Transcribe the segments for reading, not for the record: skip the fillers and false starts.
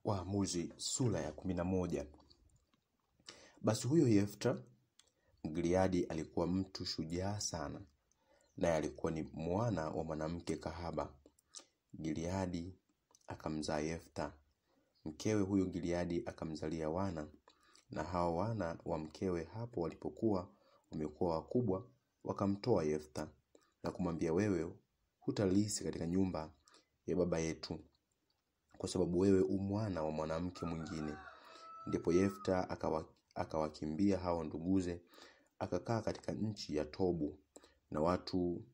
Waamuzi sura ya 11. Basi huyo Yefta Mgileadi alikuwa mtu shujaa sana, naye alikuwa ni mwana wa mwanamke kahaba. Gileadi akamzaa Yefta. Mkewe huyo Gileadi akamzalia wana, na hao wana wa mkewe hapo walipokuwa wamekuwa wakubwa, wakamtoa Yefta na kumwambia, wewe hutalisi katika nyumba ya baba yetu, kwa sababu wewe mwana wa mwanamke mwingine. Ndipo Yefta akawakimbia hao nduguze, akakaa katika nchi ya Tobu, na watu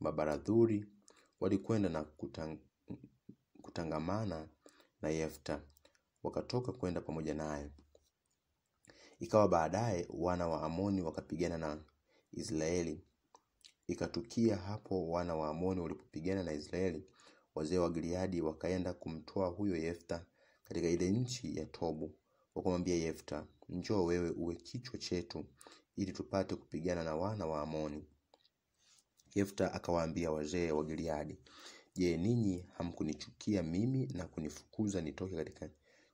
mabaradhuri walikwenda na kutangamana na Yefta, wakatoka kwenda pamoja naye. Ikawa baadaye wana wa Amoni wakapigana na Israeli. Ikatukia hapo wana wa Amoni walipopigana na Israeli, wazee wa Gileadi wakaenda kumtoa huyo Yefta katika ile nchi ya Tobu. Wakamwambia Yefta, njoo wewe uwe kichwa chetu, ili tupate kupigana na wana wa Amoni. Yefta akawaambia wazee wa Gileadi, je, ninyi hamkunichukia mimi na kunifukuza nitoke katika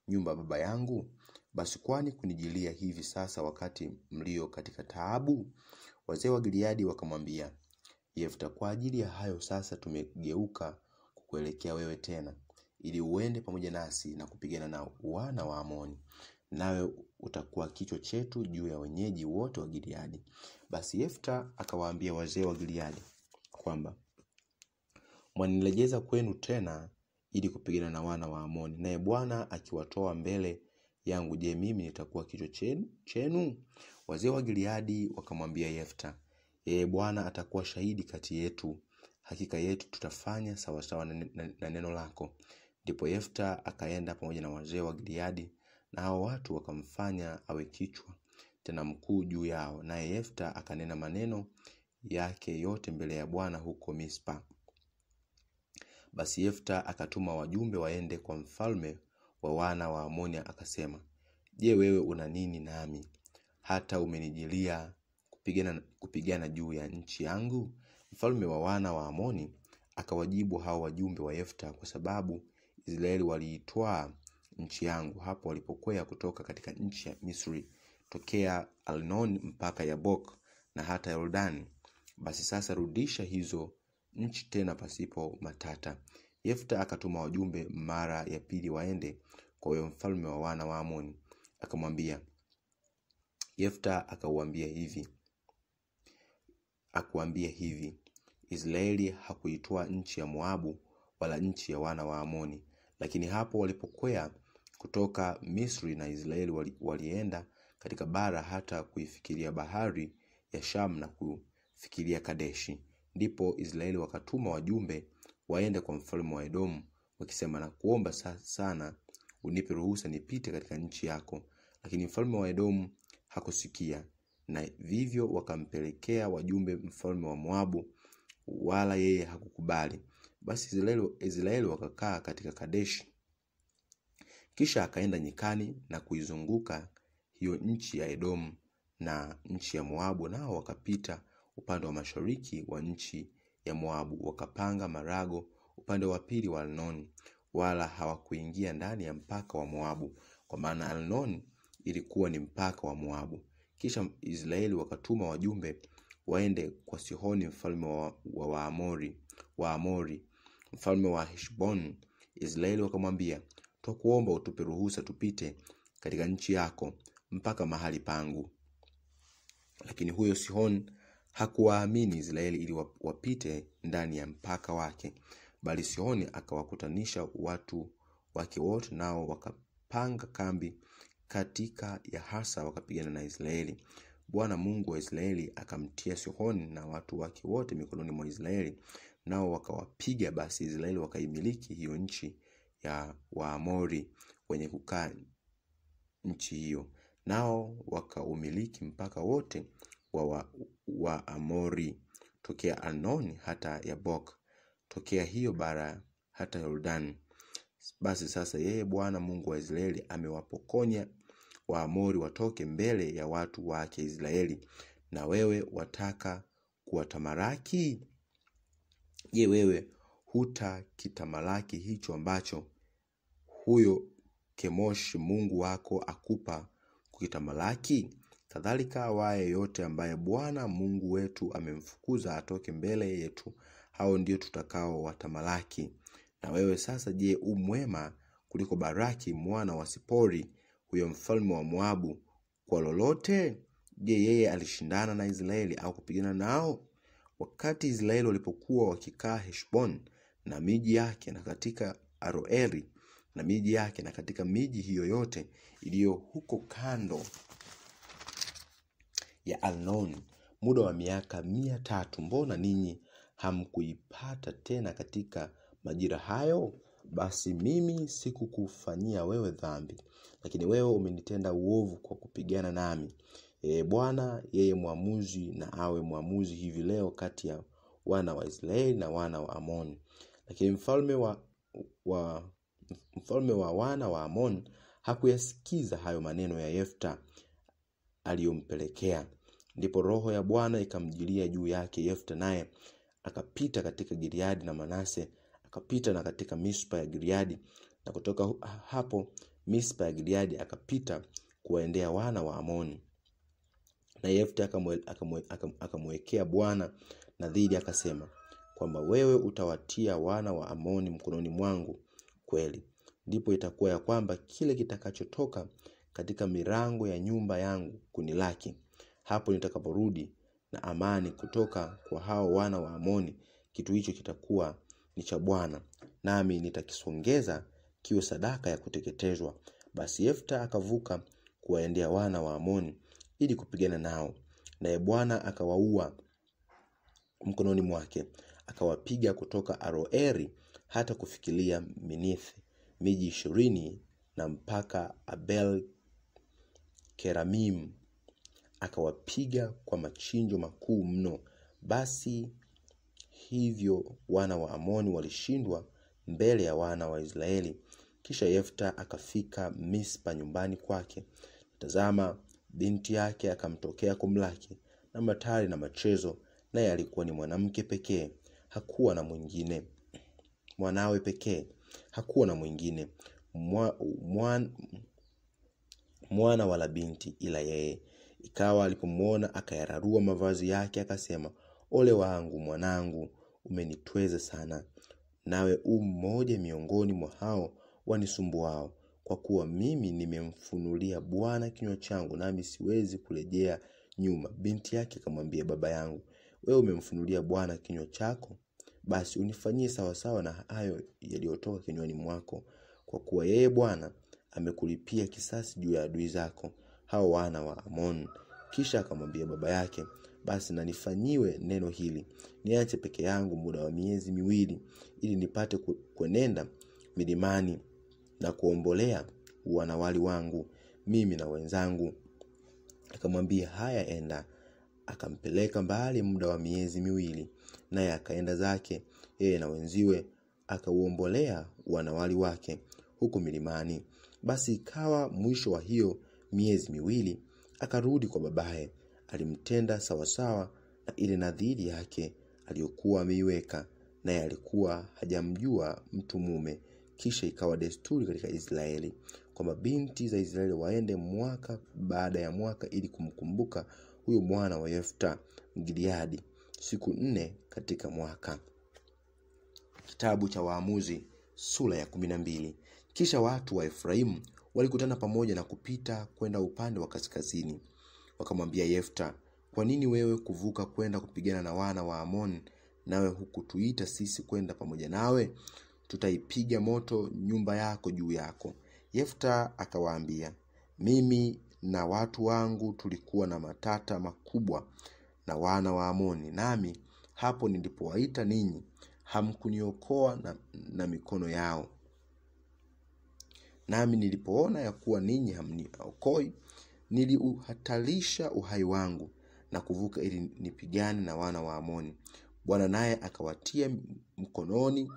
nyumba ya baba yangu? Basi kwani kunijilia hivi sasa wakati mlio katika taabu? Wazee wa Gileadi wakamwambia Yefta, kwa ajili ya hayo sasa tumegeuka kukuelekea wewe tena, ili uende pamoja nasi na kupigana na wana wa Amoni, nawe utakuwa kichwa chetu juu ya wenyeji wote wa Gileadi. Basi Yefta akawaambia wazee wa Gileadi kwamba, mwanilejeza kwenu tena ili kupigana na wana wa Amoni, naye Bwana akiwatoa mbele yangu, je, mimi nitakuwa kichwa chenu? Wazee wa Gileadi wakamwambia Yefta, Bwana atakuwa shahidi kati yetu, hakika yetu tutafanya sawa sawa na neno lako. Ndipo Yefta akaenda pamoja na wazee wa Gileadi, na hao watu wakamfanya awe kichwa tena mkuu juu yao. Naye Yefta akanena maneno yake yote mbele ya Bwana huko Mispa. Basi Yefta akatuma wajumbe waende kwa mfalme wa wana wa Amoni, akasema, je, wewe una nini nami hata umenijilia kupigana juu ya nchi yangu? Mfalme wa wana wa Amoni akawajibu hao wajumbe wa Yefta, kwa sababu Israeli waliitwaa nchi yangu hapo walipokwea kutoka katika nchi ya Misri, tokea Alnon mpaka Yabok na hata Yordani. Basi sasa rudisha hizo nchi tena pasipo matata. Yefta akatuma wajumbe mara ya pili waende kwa huyo mfalme wa wana wa Amoni, akamwambia Yefta akuambia hivi, Israeli hakuitwaa nchi ya Moabu wala nchi ya wana wa Amoni, lakini hapo walipokwea kutoka Misri na Israeli walienda katika bara hata kuifikiria bahari ya Sham na kufikiria Kadeshi. Ndipo Israeli wakatuma wajumbe waende kwa mfalme wa Edomu, wakisema, na kuomba sana unipe ruhusa nipite katika nchi yako. Lakini mfalme wa Edomu hakusikia, na vivyo wakampelekea wajumbe mfalme wa Moabu, wala yeye hakukubali. Basi Israeli wakakaa katika Kadeshi. Kisha akaenda nyikani na kuizunguka hiyo nchi ya Edomu na nchi ya Moabu, nao wakapita upande wa mashariki wa nchi ya Moabu, wakapanga marago upande wa pili wa Alnoni, wala hawakuingia ndani ya mpaka wa Moabu, kwa maana Alnoni ilikuwa ni mpaka wa Moabu. Kisha Israeli wakatuma wajumbe waende kwa Sihoni mfalme wa Amori, mfalme wa Heshbon. Israeli wakamwambia, twakuomba utupe ruhusa tupite katika nchi yako mpaka mahali pangu. Lakini huyo Sihon hakuwaamini Israeli ili wapite ndani ya mpaka wake, bali Sihoni akawakutanisha watu wake wote, nao wakapanga kambi katika Yahasa, wakapigana na Israeli. Bwana Mungu wa Israeli akamtia Sihoni na watu wake wote mikononi mwa Israeli, nao wakawapiga. Basi Israeli wakaimiliki hiyo nchi ya Waamori wenye kukaa nchi hiyo, nao wakaumiliki mpaka wote wa Amori, tokea Arnoni hata Yabok, tokea hiyo bara hata Yordani. Basi sasa yeye Bwana Mungu wa Israeli amewapokonya Waamori watoke mbele ya watu wake Israeli, na wewe wataka kuwatamalaki? Je, wewe hutakitamalaki hicho ambacho huyo Kemosh Mungu wako akupa kukitamalaki? Kadhalika awaye yote ambaye Bwana Mungu wetu amemfukuza atoke mbele yetu, hao ndio tutakao watamalaki. Na wewe sasa, je, umwema kuliko Baraki mwana wa Sipori, huyo mfalme wa Moabu, kwa lolote? Je, yeye alishindana na Israeli au kupigana nao? Wakati Israeli walipokuwa wakikaa Heshbon na miji yake, na katika Aroeri na miji yake, na katika miji hiyo yote iliyo huko kando ya Arnon, muda wa miaka 300, mbona ninyi hamkuipata tena katika majira hayo? Basi mimi sikukufanyia wewe dhambi, lakini wewe umenitenda uovu kwa kupigana nami. Bwana yeye muamuzi na awe muamuzi hivi leo kati ya wana wa Israeli na wana wa Amon. Lakini mfalme wa wana wa Amon hakuyasikiza hayo maneno ya Yefta aliyompelekea. Ndipo roho ya Bwana ikamjilia juu yake Yefta, naye akapita katika Gileadi na Manase, akapita na katika Mispa ya Gileadi, na kutoka hapo Mispa ya Gileadi akapita kuwaendea wana wa Amoni. Na Yefta akamwekea Bwana nadhiri, akasema kwamba wewe utawatia wana wa Amoni mkononi mwangu kweli. Ndipo itakuwa ya kwamba kile kitakachotoka katika milango ya nyumba yangu kunilaki, hapo nitakaporudi na amani kutoka kwa hao wana wa Amoni, kitu hicho kitakuwa ni cha Bwana, nami nitakisongeza kiwe sadaka ya kuteketezwa. Basi Yefta akavuka kuwaendea wana wa Amoni ili kupigana nao, naye Bwana akawaua mkononi mwake, akawapiga kutoka Aroeri hata kufikilia Minithi, miji 20, na mpaka Abel Keramim, akawapiga kwa machinjo makuu mno. Basi hivyo wana wa Amoni walishindwa mbele ya wana wa Israeli. Kisha Yefta akafika Mispa nyumbani kwake. Tazama, binti yake akamtokea kumlaki na matari na machezo, naye alikuwa ni mwanamke pekee, hakuwa na mwingine, mwanawe pekee, hakuwa na mwingine, mwana wala binti ila yeye. Ikawa alipomuona akayararua mavazi yake, akasema, ole wangu mwanangu, umenitweza sana, nawe mmoja miongoni mwa hao wanisumbuao, kwa kuwa mimi nimemfunulia Bwana kinywa changu, nami siwezi kurejea nyuma. Binti yake akamwambia, baba yangu, wewe umemfunulia Bwana kinywa chako, basi unifanyie sawa sawa na hayo yaliyotoka kinywani mwako, kwa kuwa yeye Bwana amekulipia kisasi juu ya adui zako, hao wana wa Amon. Kisha akamwambia baba yake, basi na nifanyiwe neno hili, niache peke yangu muda wa miezi 2, ili nipate kwenenda milimani na kuombolea wanawali wangu mimi na wenzangu. Akamwambia, haya, enda. Akampeleka mbali muda wa miezi 2, naye akaenda zake yeye na wenziwe, akauombolea wanawali wake huko milimani. Basi ikawa mwisho wa hiyo miezi 2, akarudi kwa babaye. Alimtenda sawasawa na ile nadhiri yake aliyokuwa ameiweka, naye alikuwa hajamjua mtu mume. Kisha ikawa desturi katika Israeli kwamba binti za Israeli waende mwaka baada ya mwaka ili kumkumbuka huyo mwana wa Yefta Mgileadi siku 4 katika mwaka. Kitabu cha Waamuzi sura ya 12. Kisha watu wa Efraimu walikutana pamoja na kupita kwenda upande wa kaskazini. Wakamwambia Yefta, kwa nini wewe kuvuka kwenda kupigana na wana wa Amon, nawe hukutuita sisi kwenda pamoja nawe? Tutaipiga moto nyumba yako juu yako. Yefta akawaambia, mimi na watu wangu tulikuwa na matata makubwa na wana wa Amoni, nami hapo nilipowaita ninyi hamkuniokoa na mikono yao. Nami nilipoona ya kuwa ninyi hamniokoi, niliuhatarisha uhai wangu na kuvuka ili nipigane na wana wa Amoni. Bwana naye akawatia mkononi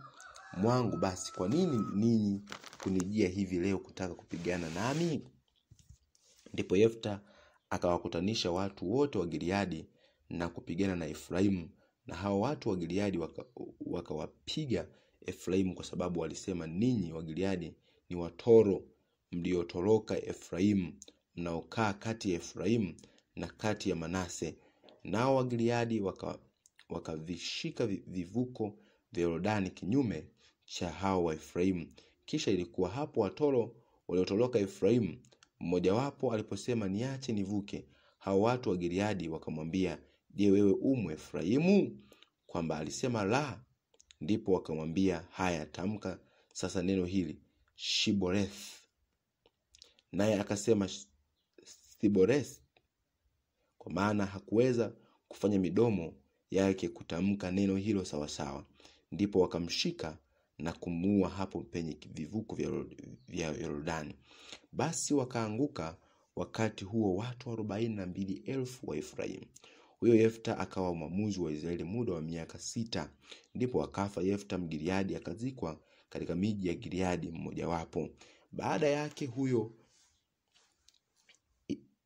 mwangu. Basi kwa nini ninyi kunijia hivi leo kutaka kupigana nami? Ndipo Yefta akawakutanisha watu wote wa Gileadi na kupigana na Efraimu, na hao watu wa Gileadi wakawapiga Efraimu, kwa sababu walisema, ninyi wa Gileadi ni watoro mliotoroka Efraimu, mnaokaa kati ya Efraimu na kati ya Manase. Nao Wagiliadi wakavishika vivuko vya Yordani kinyume cha hao wa Efraimu. Kisha ilikuwa hapo watoro waliotoroka Efraimu, mmoja wapo aliposema, niache nivuke, hao watu wa Gileadi wakamwambia, je, wewe umu Efraimu? Kwamba alisema la. Ndipo wakamwambia, haya, tamka sasa neno hili, Shiboreth. Naye akasema Siboreth, kwa maana hakuweza kufanya midomo yake kutamka neno hilo sawasawa. Ndipo wakamshika na kumuua hapo penye vivuko vya Yordani. Basi wakaanguka wakati huo watu 42,000 wa Efraimu. Huyo Yefta akawa mwamuzi wa Israeli muda wa miaka 6. Ndipo akafa Yefta Mgiliadi, akazikwa katika miji ya Gileadi mmoja wapo. Baada yake huyo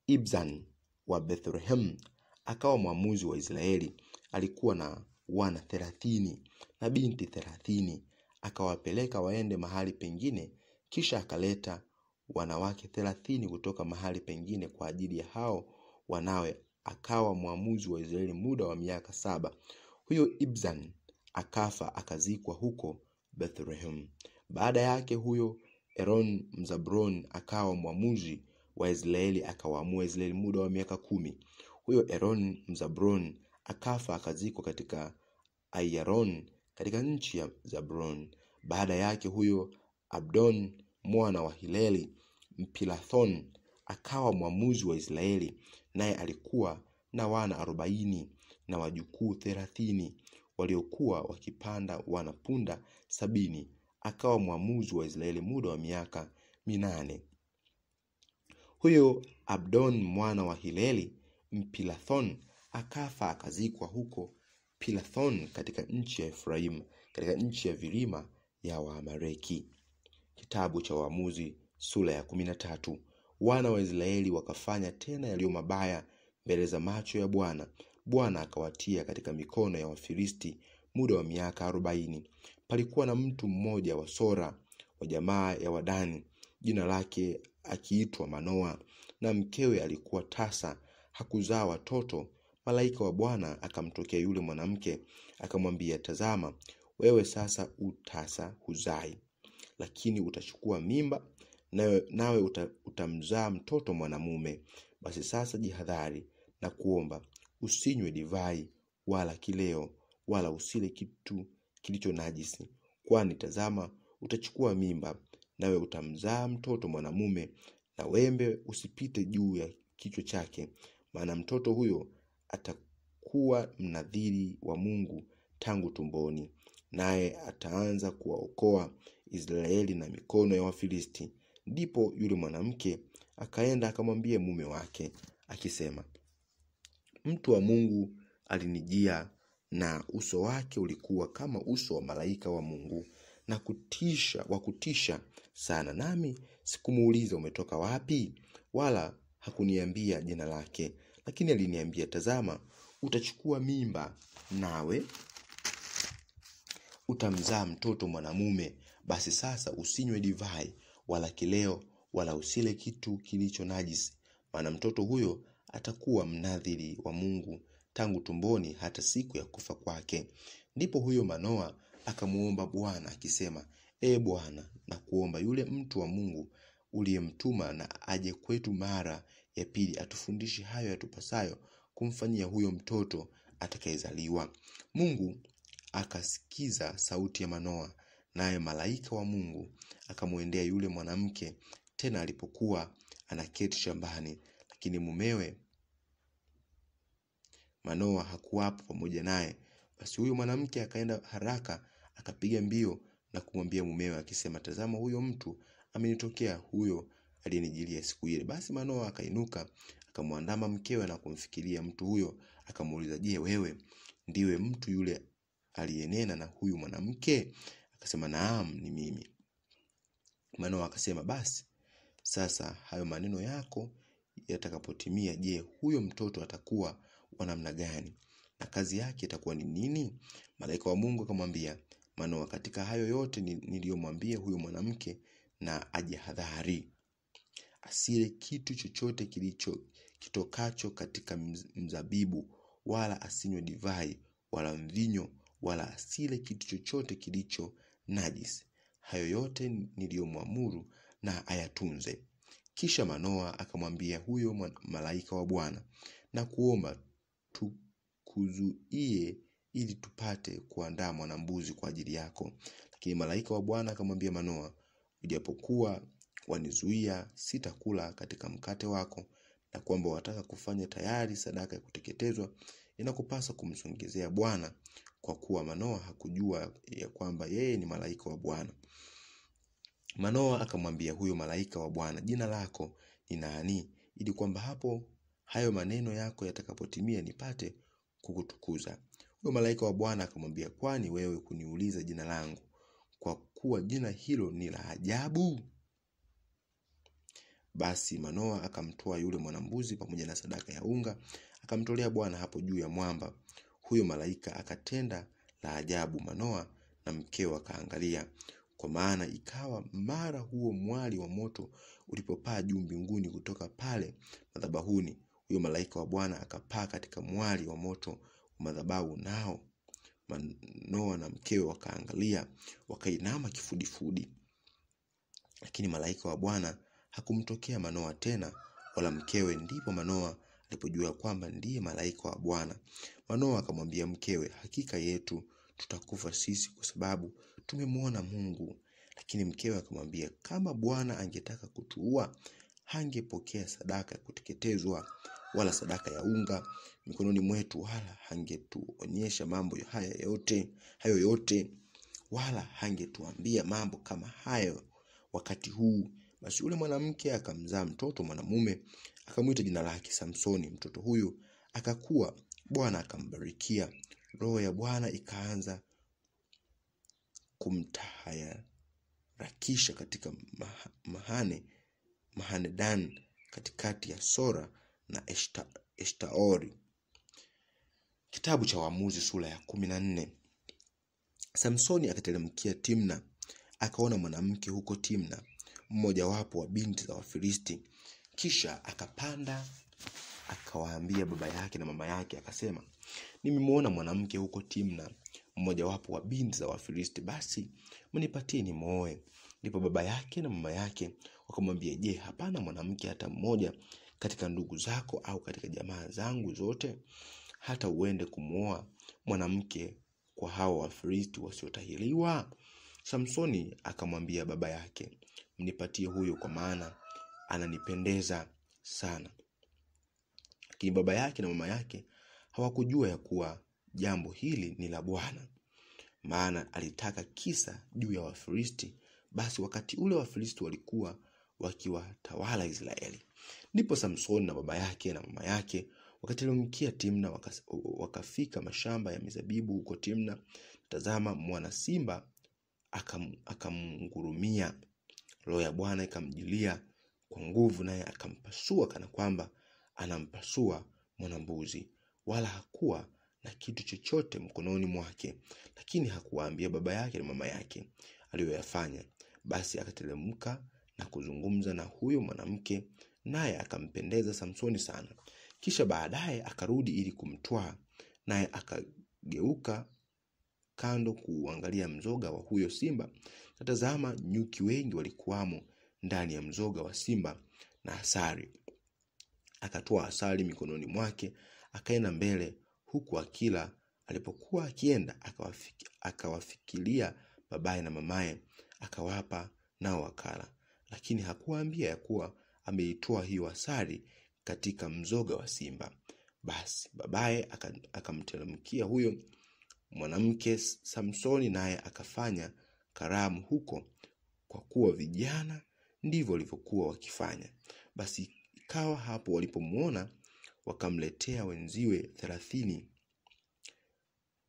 Ibzan wa Bethlehem akawa mwamuzi wa Israeli. Alikuwa na wana 30 na binti 30. Akawapeleka waende mahali pengine, kisha akaleta wanawake 30 kutoka mahali pengine kwa ajili ya hao wanawe. Akawa mwamuzi wa Israeli muda wa miaka 7. Huyo Ibzan akafa, akazikwa huko Bethlehem. Baada yake huyo Eron Mzabron akawa mwamuzi wa Israeli, akawaamua Israeli muda wa miaka 10. Huyo Eron Mzabron akafa, akazikwa katika Ayaron katika nchi ya Zabron. Baada yake huyo Abdon mwana wa Hileli Mpilathon akawa mwamuzi wa Israeli, naye alikuwa na wana 40 na wajukuu 30 waliokuwa wakipanda wanapunda 70. Akawa mwamuzi wa Israeli muda wa miaka 8. Huyo Abdon mwana wa Hileli Mpilathon akafa, akazikwa huko Pilathon katika nchi ya Efraimu, katika nchi ya vilima ya Waamaleki. Kitabu cha Waamuzi sura ya 13. Wana wa Israeli wakafanya tena yaliyo mabaya mbele za macho ya Bwana. Bwana akawatia katika mikono ya Wafilisti muda wa miaka 40. Palikuwa na mtu mmoja wa Sora wa jamaa ya Wadani, jina lake akiitwa Manoa, na mkewe alikuwa tasa, hakuzaa watoto. Malaika wa Bwana akamtokea yule mwanamke, akamwambia, tazama, wewe sasa utasa, huzai, lakini utachukua mimba, nawe utamzaa mtoto mwanamume. Basi sasa jihadhari na kuomba, usinywe divai wala kileo, wala usile kitu kilicho najisi, kwani tazama, utachukua mimba, nawe utamzaa mtoto mwanamume, na wembe usipite juu ya kichwa chake, maana mtoto huyo atakuwa mnadhiri wa Mungu tangu tumboni, naye ataanza kuwaokoa Israeli na mikono ya Wafilisti. Ndipo yule mwanamke akaenda akamwambia mume wake akisema, mtu wa Mungu alinijia, na uso wake ulikuwa kama uso wa malaika wa Mungu, na kutisha sana, nami sikumuuliza umetoka wapi, wala hakuniambia jina lake. Lakini aliniambia, tazama, utachukua mimba, nawe utamzaa mtoto mwanamume. Basi sasa usinywe divai wala kileo, wala usile kitu kilicho najisi, maana mtoto huyo atakuwa mnadhiri wa Mungu tangu tumboni hata siku ya kufa kwake. Ndipo huyo Manoa akamuomba Bwana akisema, Bwana, na kuomba yule mtu wa Mungu uliyemtuma na aje kwetu mara ya pili, atufundishe hayo yatupasayo kumfanyia huyo mtoto atakayezaliwa. Mungu akasikiza sauti ya Manoa, naye malaika wa Mungu akamwendea yule mwanamke tena alipokuwa anaketi shambani, lakini mumewe Manoa hakuwapo pamoja naye. Basi huyo mwanamke akaenda haraka, akapiga mbio na kumwambia mumewe akisema, tazama, huyo mtu amenitokea, huyo aliyenijilia siku ile. Basi Manoa akainuka, akamwandama mkewe na kumfikiria mtu huyo, akamuuliza, je, wewe ndiwe mtu yule aliyenena na huyu mwanamke? Akasema, naam, ni mimi. Manoa akasema, basi sasa hayo maneno yako yatakapotimia, je, huyo mtoto atakuwa wa namna gani, na kazi yake itakuwa ni nini? Malaika wa Mungu akamwambia Manoa, katika hayo yote niliyomwambia huyo mwanamke, na ajihadhari asile kitu chochote kitokacho katika mzabibu, wala asinywe divai wala mvinyo, wala asile kitu chochote kilicho najisi. Hayo yote niliyomwamuru na ayatunze. Kisha Manoa akamwambia huyo malaika wa Bwana, na kuomba tukuzuie ili tupate kuandaa mwanambuzi kwa ajili yako. Lakini malaika wa Bwana akamwambia Manoa, ujapokuwa wanizuia, sitakula katika mkate wako, na kwamba wataka kufanya tayari sadaka ya kuteketezwa, inakupasa kumsongezea Bwana, kwa kuwa Manoa hakujua ya kwamba yeye ni malaika wa Bwana. Manoa akamwambia huyo malaika wa Bwana, jina lako ni nani, ili kwamba hayo maneno yako yatakapotimia nipate kukutukuza. Huyo malaika wa Bwana akamwambia, kwani wewe kuniuliza jina langu, kwa kuwa jina hilo ni la ajabu? Basi Manoa akamtoa yule mwanambuzi pamoja na sadaka ya unga, akamtolea Bwana hapo juu ya mwamba. Huyo malaika akatenda la ajabu. Manoa na mkeo akaangalia, kwa maana ikawa mara huo mwali wa moto ulipopaa juu mbinguni kutoka pale madhabahuni, huyo malaika wa Bwana akapaa katika mwali wa moto wa madhabahu, nao Manoa na mkeo wakaangalia, wakainama kifudifudi. Lakini malaika wa Bwana hakumtokea Manoa tena wala mkewe. Ndipo Manoa alipojua kwamba ndiye malaika wa Bwana. Manoa akamwambia mkewe, hakika yetu tutakufa sisi, kwa sababu tumemwona Mungu. Lakini mkewe akamwambia, kama Bwana angetaka kutuua, hangepokea sadaka ya kuteketezwa wala sadaka ya unga mikononi mwetu, wala hangetuonyesha mambo hayo yote, wala hangetuambia mambo kama hayo wakati huu. Basi yule mwanamke akamzaa mtoto mwanamume, akamwita jina lake Samsoni. Mtoto huyu akakua, Bwana akambarikia. Roho ya Bwana ikaanza kumtahayarakisha katika Mahanedan, katikati ya Sora na Eshtaori. Kitabu cha Waamuzi sura ya 14. Samsoni akateremkia Timna, akaona mwanamke huko Timna, mmoja wapo wa binti za Wafilisti. Kisha akapanda akawaambia baba yake na mama yake, akasema, nimemwona mwanamke huko Timna, mmoja wapo wa binti za Wafilisti, basi mnipatie nimwoe. Ndipo baba yake na mama yake wakamwambia, je, hapana mwanamke hata mmoja katika ndugu zako au katika jamaa zangu zote, hata uende kumwoa mwanamke kwa hao Wafilisti wasiotahiriwa? Samsoni akamwambia baba yake, mnipatie huyo, kwa maana ananipendeza sana. Lakini baba yake na mama yake hawakujua ya kuwa jambo hili ni la Bwana, maana alitaka kisa juu ya Wafilisti. Basi wakati ule Wafilisti walikuwa wakiwatawala Israeli. Ndipo Samsoni na baba yake na mama yake wakateremkia Timna, wakafika mashamba ya mizabibu huko Timna. Tazama, mwana simba akamngurumia. Roho ya Bwana ikamjilia kwa nguvu, naye akampasua kana kwamba anampasua mwanambuzi, wala hakuwa na kitu chochote mkononi mwake. Lakini hakuwaambia baba yake na mama yake aliyoyafanya. Basi akateremka na kuzungumza na huyo mwanamke, naye akampendeza Samsoni sana. Kisha baadaye akarudi ili kumtwaa, naye akageuka kando kuangalia mzoga wa huyo simba. Na tazama, nyuki wengi walikuwamo ndani ya mzoga wa simba na asali. Akatoa asali mikononi mwake, akaenda mbele huku akila. Alipokuwa akienda, akawafikiria babaye na mamaye, akawapa nao wakala. Lakini hakuwaambia ya kuwa ameitoa hiyo asali katika mzoga wa simba. Basi babaye akamteremkia huyo mwanamke Samsoni, naye akafanya karamu huko, kwa kuwa vijana ndivyo walivyokuwa wakifanya. Basi ikawa hapo walipomuona, wakamletea wenziwe 30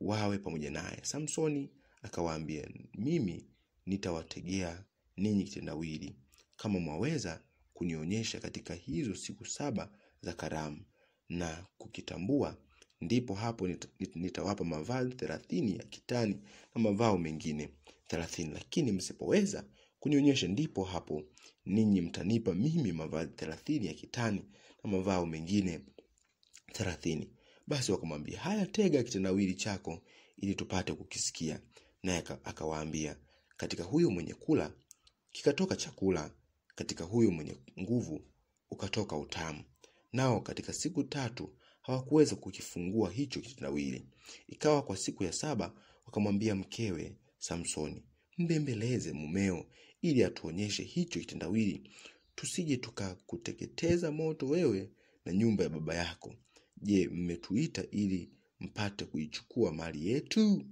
wawe pamoja naye. Samsoni akawaambia, mimi nitawategea ninyi kitendawili, kama mwaweza kunionyesha katika hizo siku 7 za karamu na kukitambua, ndipo hapo nitawapa mavazi 30 ya kitani na mavao mengine 30. Lakini msipoweza kunionyesha, ndipo hapo ninyi mtanipa mimi mavazi 30 ya kitani na mavao mengine 30. Basi wakamwambia, haya, tega kitendawili chako ili tupate kukisikia. Naye akawaambia, katika huyo mwenye kula kikatoka chakula, katika huyo mwenye nguvu ukatoka utamu. Nao katika siku 3 hawakuweza kukifungua hicho kitendawili. Ikawa kwa siku ya 7 wakamwambia mkewe Samsoni, mbembeleze mumeo ili atuonyeshe hicho kitendawili, tusije tukakuteketeza moto wewe na nyumba ya baba yako. Je, mmetuita ili mpate kuichukua mali yetu?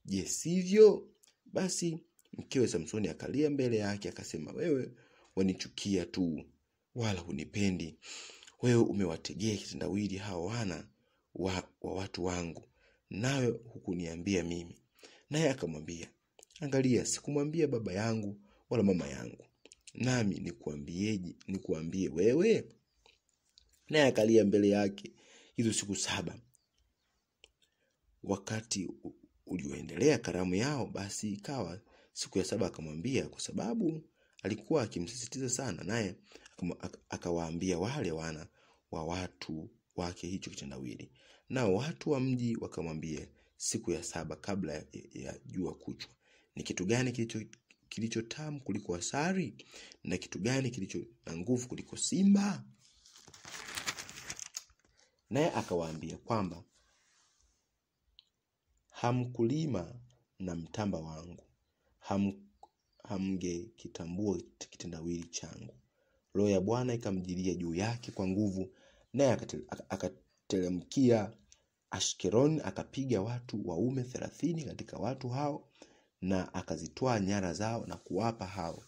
Je, sivyo? Basi mkewe Samsoni akalia mbele yake akasema, wewe wanichukia tu, wala hunipendi. Wewe umewategea kitendawili hao wana wa watu wangu, nawe hukuniambia mimi. Naye akamwambia, angalia, sikumwambia baba yangu wala mama yangu, nami nikuambie wewe? Naye akalia mbele yake hizo siku 7. Wakati ulioendelea karamu yao, basi ikawa siku ya 7 akamwambia, kwa sababu alikuwa akimsisitiza sana, naye akawaambia wale wana wa watu wake hicho kitendawili. Nao watu wa mji wakamwambia siku ya 7 kabla ya jua kuchwa, ni kitu gani kilicho tamu kuliko asali, na kitu gani kilicho na nguvu kuliko simba? Naye akawaambia kwamba hamkulima na mtamba wangu, hamngekitambua kitendawili changu. Roho ya Bwana ikamjilia juu yake kwa nguvu, naye akatelemkia Ashkelon, akapiga watu waume 30 katika watu hao, na akazitoa nyara zao na kuwapa hao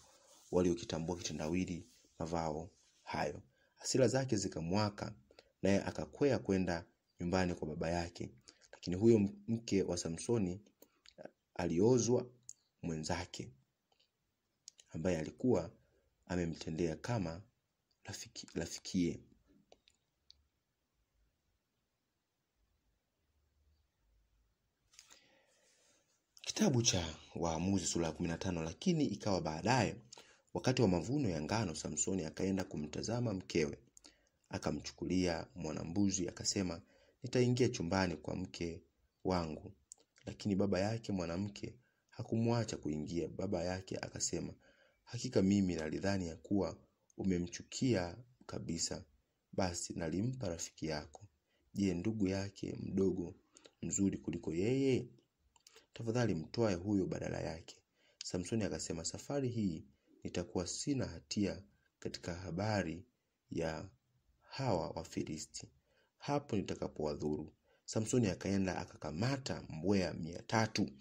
waliokitambua kitendawili mavao hayo. Hasira zake zikamwaka, naye akakwea kwenda nyumbani kwa baba yake. Lakini huyo mke wa Samsoni aliozwa mwenzake, ambaye alikuwa amemtendea kama rafikie. Kitabu cha Waamuzi sura ya 15. Lakini ikawa baadaye, wakati wa mavuno ya ngano, Samsoni akaenda kumtazama mkewe. Akamchukulia mwanambuzi akasema, nitaingia chumbani kwa mke wangu. Lakini baba yake mwanamke hakumwacha kuingia. Baba yake akasema, hakika mimi nalidhani ya kuwa umemchukia kabisa, basi nalimpa rafiki yako. Je, ndugu yake mdogo mzuri kuliko yeye? Tafadhali mtoe huyo badala yake. Samsoni akasema, safari hii nitakuwa sina hatia katika habari ya hawa Wafilisti, hapo nitakapowadhuru. Samsoni akaenda akakamata mbweha 300,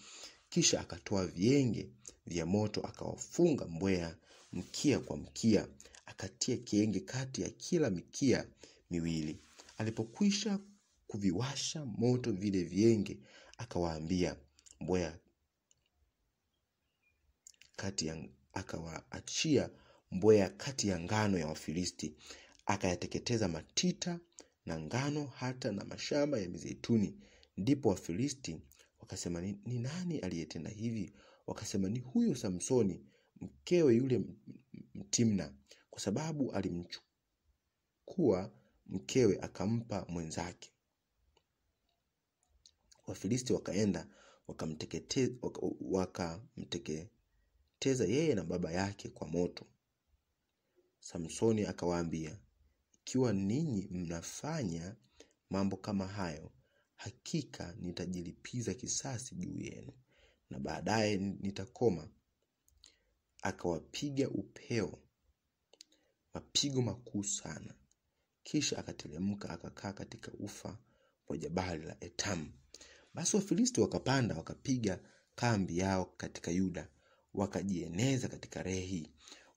kisha akatoa vienge vya moto, akawafunga mbweha mkia kwa mkia, akatia kienge kati ya kila mikia miwili. Alipokwisha kuviwasha moto vile vienge, akawaambia mbweha akawaachia mbweha kati ya ngano ya Wafilisti, akayateketeza matita na ngano hata na mashamba ya mizeituni. Ndipo Wafilisti wakasema, ni nani aliyetenda hivi? Wakasema, ni huyo Samsoni mkewe yule Mtimna, kwa sababu alimchukua mkewe akampa mwenzake. Wafilisti wakaenda wakamteketeza yeye na baba yake kwa moto. Samsoni akawaambia, ikiwa ninyi mnafanya mambo kama hayo, hakika nitajilipiza kisasi juu yenu, na baadaye nitakoma. Akawapiga upeo, mapigo makuu sana. Kisha akatelemka akakaa katika ufa wa jabali la Etamu. Basi Wafilisti wakapanda wakapiga kambi yao katika Yuda, wakajieneza katika Rehi.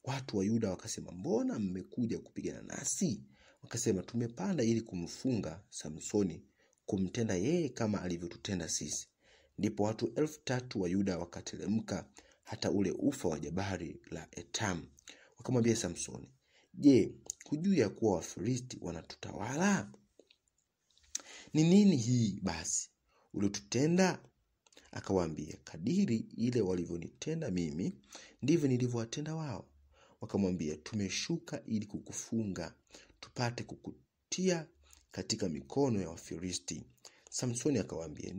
Watu wa Yuda wakasema, mbona mmekuja kupigana nasi? Wakasema, tumepanda ili kumfunga Samsoni, kumtenda yeye kama alivyotutenda sisi. Ndipo watu 3,000 wa Yuda wakatelemka hata ule ufa wa jabali la Etamu. Wakamwambia Samsoni, je, hujui ya kuwa Wafilisti wanatutawala? Ni nini hii basi uliotutenda? Akawaambia, kadiri ile walivyonitenda mimi, ndivyo nilivyowatenda wao. wakamwambia, tumeshuka ili kukufunga, tupate kukutia katika mikono ya Wafilisti. Samsoni akawaambia,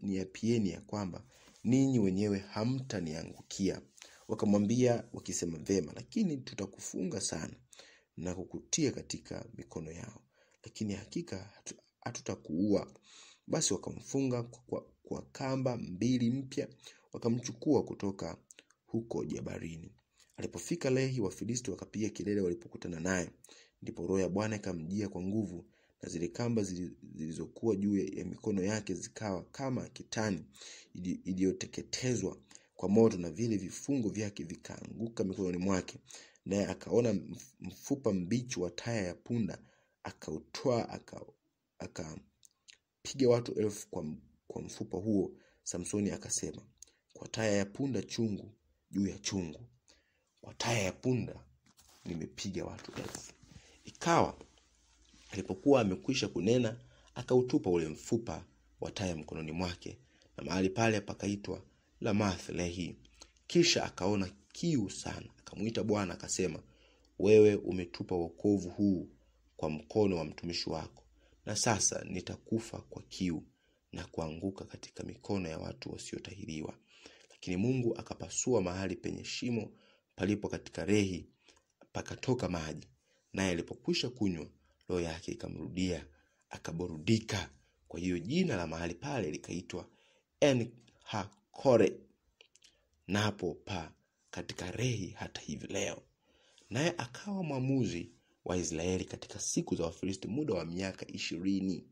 niapieni ya kwamba ninyi wenyewe hamtaniangukia. Wakamwambia wakisema, vema, lakini tutakufunga sana na kukutia katika mikono yao, lakini hakika hatutakuua. Basi wakamfunga kwa kamba 2 mpya, wakamchukua kutoka huko jabarini. Alipofika Lehi, Wafilisti wakapiga kelele walipokutana naye. Ndipo roho ya Bwana ikamjia kwa nguvu, na zile kamba zilizokuwa juu ya mikono yake zikawa kama kitani iliyoteketezwa kwa moto, na vile vifungo vyake vikaanguka mikononi mwake. Naye akaona mfupa mbichi wa taya ya punda, akautoa akapiga watu 1000 kwa mfupa huo. Samsoni akasema, kwa taya ya punda chungu juu ya chungu, kwa taya ya punda nimepiga watu 1000. Ikawa alipokuwa amekwisha kunena, akautupa ule mfupa wa taya mkononi mwake, na mahali pale pakaitwa Lamath Lehi. Kisha akaona kiu sana, akamuita Bwana akasema, wewe umetupa wokovu huu kwa mkono wa mtumishi wako, na sasa nitakufa kwa kiu na kuanguka katika mikono ya watu wasiotahiriwa. Lakini Mungu akapasua mahali penye shimo palipo katika Lehi, pakatoka maji, naye alipokwisha kunywa, roho yake ikamrudia, akaburudika. Kwa hiyo jina la mahali pale likaitwa En-Hakore, napo pa katika Lehi hata hivi leo. Naye akawa mwamuzi wa Israeli katika siku za Wafilisti muda wa miaka 20.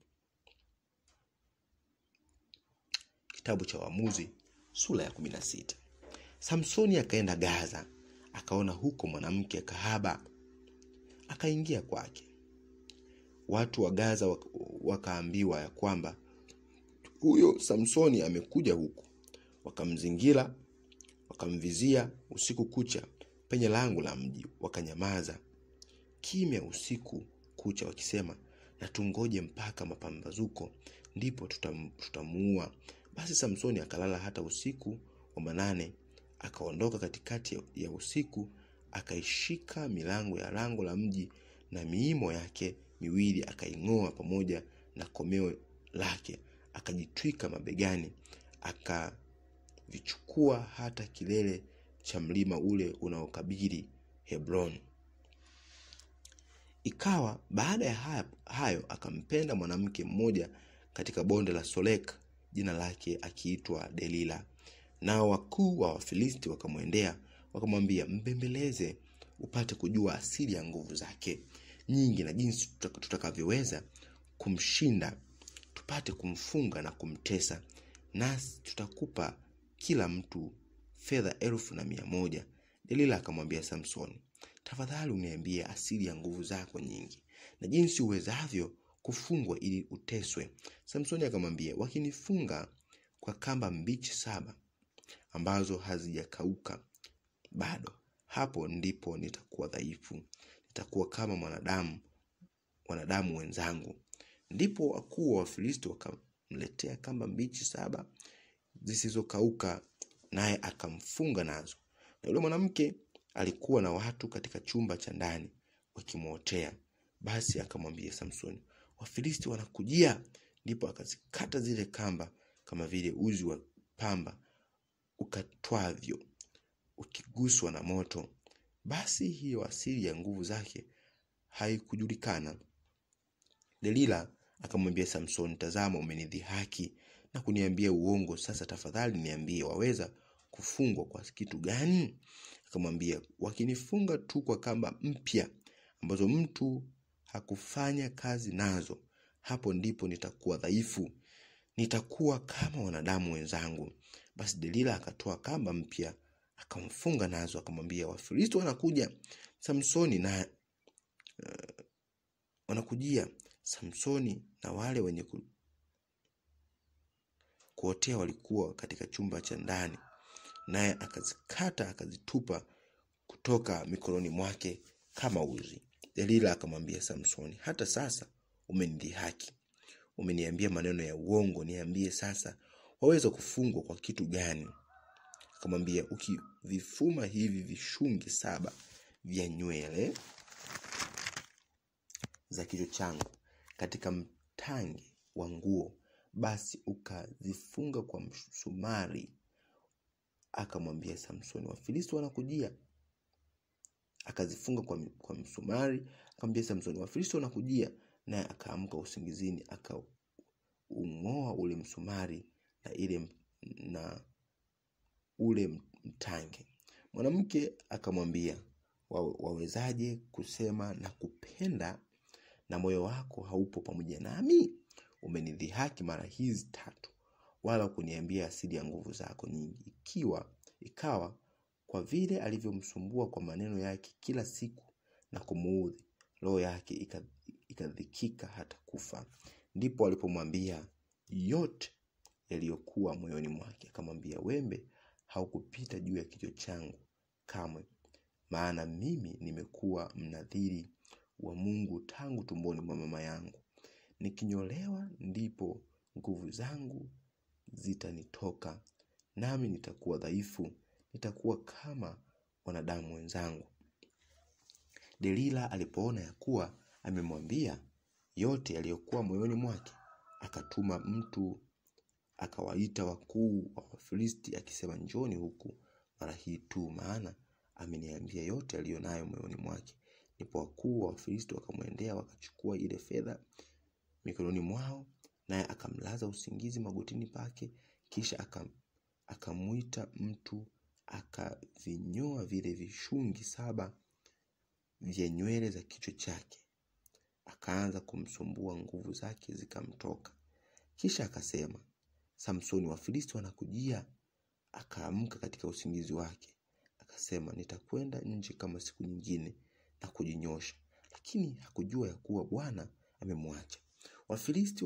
Kitabu cha Waamuzi sura ya 16. Samsoni akaenda Gaza, akaona huko mwanamke kahaba, akaingia kwake. Watu wa Gaza wakaambiwa ya kwamba huyo Samsoni amekuja huko. Wakamzingira, wakamvizia usiku kucha penye lango la mji, wakanyamaza kimya usiku kucha, wakisema, na tungoje mpaka mapambazuko, ndipo tutamuua. Basi Samsoni akalala hata usiku wa 8, akaondoka katikati ya usiku, akaishika milango ya lango la mji na miimo yake miwili, akaingoa pamoja na komeo lake, akajitwika mabegani, akavichukua hata kilele cha mlima ule unaokabili Hebron. Ikawa baada ya hayo akampenda mwanamke mmoja katika bonde la Solek, jina lake akiitwa Delila. Nao wakuu wa Wafilisti wakamwendea, wakamwambia, mbembeleze upate kujua asili ya nguvu zake nyingi na jinsi tutakavyoweza kumshinda, tupate kumfunga na kumtesa, nasi tutakupa kila mtu fedha 1,100. Delila akamwambia Samsoni, tafadhali uniambie asili ya nguvu zako nyingi na jinsi uwezavyo kufungwa ili uteswe. Samsoni akamwambia, wakinifunga kwa kamba mbichi 7 ambazo hazijakauka bado, hapo ndipo nitakuwa dhaifu, nitakuwa kama wanadamu wenzangu. Ndipo wakuu wa Wafilisti wakamletea kamba mbichi 7 zisizokauka, naye akamfunga nazo. Na yule mwanamke alikuwa na watu katika chumba cha ndani wakimwotea. Basi akamwambia Samsoni, Wafilisti wanakujia. Ndipo akazikata zile kamba kama vile uzi wa pamba ukatwavyo ukiguswa na moto. Basi hiyo asili ya nguvu zake haikujulikana. Delila akamwambia Samsoni, tazama, umenidhihaki na kuniambia uongo. Sasa tafadhali niambie, waweza kufungwa kwa kitu gani? Akamwambia, wakinifunga tu kwa kamba mpya ambazo mtu hakufanya kazi nazo, hapo ndipo nitakuwa dhaifu, nitakuwa kama wanadamu wenzangu. Basi Delila akatoa kamba mpya akamfunga nazo, akamwambia, Wafilisti wanakuja. Wanakujia. Samsoni na wale wenye kuotea walikuwa katika chumba cha ndani, naye akazikata akazitupa kutoka mikononi mwake kama uzi. Delila akamwambia Samsoni, hata sasa umenidhihaki, umeniambia maneno ya uongo. Niambie sasa, waweza kufungwa kwa kitu gani? Akamwambia, ukivifuma hivi vishungi 7 vya nywele za kichwa changu katika mtange wa nguo, basi ukazifunga kwa msumari. Akamwambia Samsoni, Wafilisti wanakujia. Akazifunga kwa msumari, akamwambia Samsoni, Wafilisti wanakujia. Naye akaamka usingizini, akaung'oa ule msumari na ule mtange. Mwanamke akamwambia, wawezaje kusema na kupenda, na moyo wako haupo pamoja nami? Umenidhihaki mara hizi 3, wala kuniambia asili ya nguvu zako nyingi. Ikawa kwa vile alivyomsumbua kwa maneno yake kila siku na kumuudhi, roho yake ikadhikika hata kufa. Ndipo alipomwambia yote yaliyokuwa moyoni mwake. Akamwambia, wembe haukupita juu ya kichwa changu kamwe, maana mimi nimekuwa mnadhiri wa Mungu tangu tumboni mwa mama yangu. Nikinyolewa ndipo nguvu zangu zitanitoka, nami nitakuwa dhaifu, nitakuwa kama wanadamu wenzangu. Delila alipoona ya kuwa amemwambia yote yaliyokuwa moyoni mwake, akatuma mtu akawaita wakuu wa Wafilisti akisema, njoni huku mara hii tu, maana ameniambia yote aliyonayo moyoni mwake. Ndipo wakuu wa Wafilisti wakamwendea, wakachukua ile fedha mikononi mwao, naye akamlaza usingizi magotini pake. Kisha akamuita mtu, akavinyoa vile vishungi 7 vya nywele za kichwa chake, akaanza kumsumbua, nguvu zake zikamtoka. Kisha akasema, Samsoni, Wafilisti wanakujia. Akaamka katika usingizi wake, akasema, nitakwenda nje kama siku nyingine na kujinyosha. Lakini hakujua ya kuwa Bwana amemwacha. Wafilisti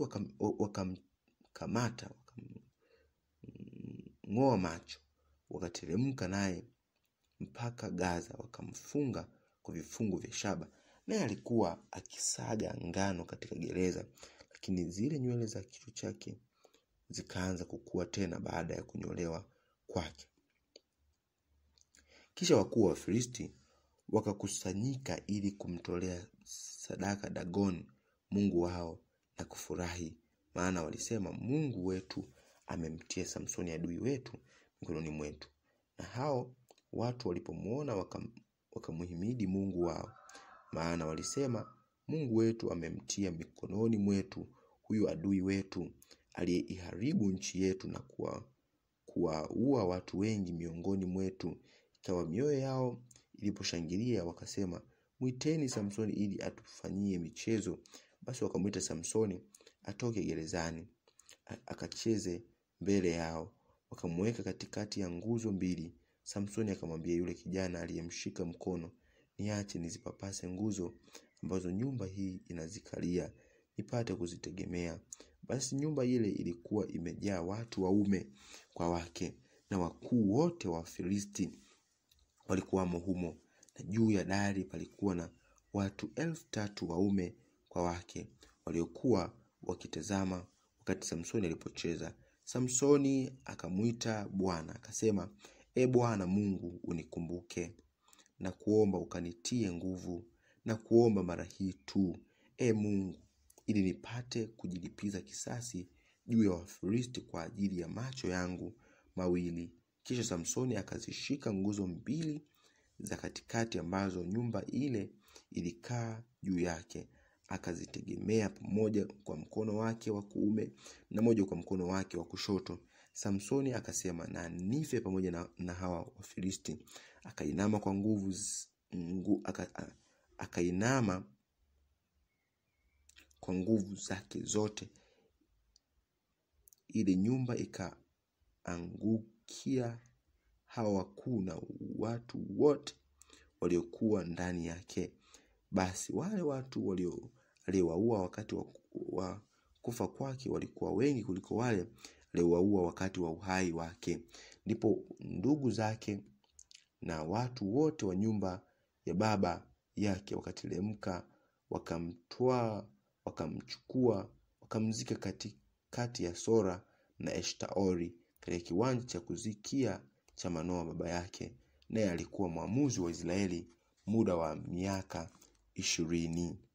wakamkamata, wakamng'oa macho, wakateremka naye mpaka Gaza, wakamfunga kwa vifungu vya shaba. Naye alikuwa akisaga ngano katika gereza, lakini zile nywele za kichwa chake zikaanza kukua tena baada ya kunyolewa kwake. Kisha wakuu wa Wafilisti wakakusanyika ili kumtolea sadaka Dagoni mungu wao na kufurahi, maana walisema, Mungu wetu amemtia Samsoni adui wetu mikononi mwetu. Na hao watu walipomuona wakamhimidi Mungu wao, maana walisema, Mungu wetu amemtia mikononi mwetu huyu adui wetu aliyeiharibu nchi yetu na kuwaua watu wengi miongoni mwetu. Ikawa mioyo yao iliposhangilia, wakasema, mwiteni Samsoni ili atufanyie michezo. Basi wakamwita Samsoni atoke gerezani akacheze mbele yao. Wakamweka katikati ya nguzo 2. Samsoni akamwambia yule kijana aliyemshika mkono, niache nizipapase nguzo ambazo nyumba hii inazikalia, nipate kuzitegemea. Basi nyumba ile ilikuwa imejaa watu waume kwa wake, na wakuu wote wa Wafilisti walikuwa humo, na juu ya dari palikuwa na watu 3,000 waume kwa wake waliokuwa wakitazama wakati Samsoni alipocheza. Samsoni akamuita Bwana akasema, Bwana Mungu, unikumbuke na kuomba ukanitie nguvu, na kuomba mara hii tu, Mungu, ili nipate kujilipiza kisasi juu ya Wafilisti kwa ajili ya macho yangu mawili. Kisha Samsoni akazishika nguzo 2 za katikati ambazo nyumba ile ilikaa juu yake, akazitegemea, moja kwa mkono wake wa kuume na moja kwa mkono wake wa kushoto. Samsoni akasema, na nife pamoja na hawa Wafilisti. Akainama kwa nguvu zake zote, ile nyumba ikaangukia hawa wakuu na watu wote waliokuwa ndani yake. Basi wale watu waliowaua wakati wa kufa kwake walikuwa wengi kuliko wale waliowaua wakati wa uhai wake. Ndipo ndugu zake na watu wote wa nyumba ya baba yake wakateremka, wakamtwaa, wakamchukua, wakamzika katikati ya Sora na Eshtaoli katika kiwanja cha kuzikia cha Manoa baba yake. Naye alikuwa mwamuzi wa Israeli muda wa miaka 20.